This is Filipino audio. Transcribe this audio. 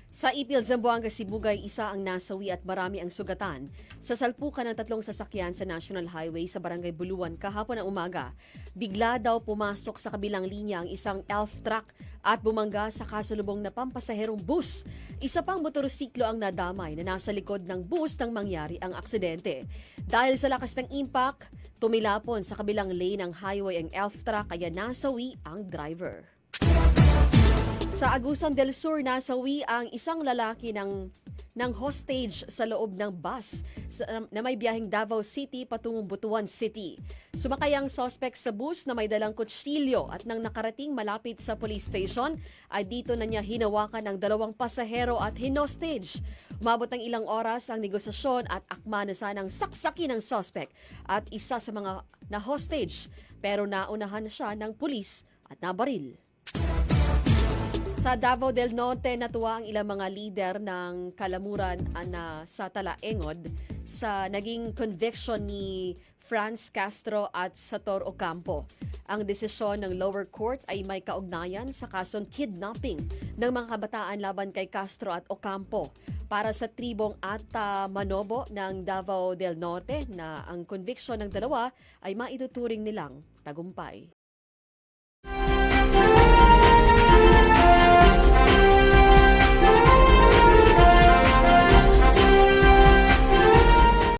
Sa Ipil, Zamboanga, Sibugay, isa ang nasawi at marami ang sugatan sa salpukan ng tatlong sasakyan sa National Highway sa Barangay Buluan kahapon ng umaga. Bigla daw pumasok sa kabilang linya ang isang elf truck at bumangga sa kasalubong na pampasaherong bus. Isa pang motorsiklo ang nadamay na nasa likod ng bus nang mangyari ang aksidente. Dahil sa lakas ng impact, tumilapon sa kabilang lane ng highway ang elf truck kaya nasawi ang driver. Sa Agusan del Sur, nasawi ang isang lalaki ng hostage sa loob ng bus na may biyaheng Davao City patungong Butuan City. Sumakay ang suspect sa bus na may dalang kutsilyo at nang nakarating malapit sa police station ay dito na niya hinawakan ng dalawang pasahero at hinostage. Umabot ng ilang oras ang negosasyon at akma na sanang saksakin ng suspect at isa sa mga na-hostage pero naunahan na siya ng pulis at nabaril. Sa Davao del Norte, natuwa ang ilang mga lider ng kalamuran sa Talaengod sa naging conviction ni Franz Castro at Sator Ocampo. Ang desisyon ng lower court ay may kaugnayan sa kasong kidnapping ng mga kabataan laban kay Castro at Ocampo. Para sa tribong Ata Manobo ng Davao del Norte na ang conviction ng dalawa ay maituturing nilang tagumpay.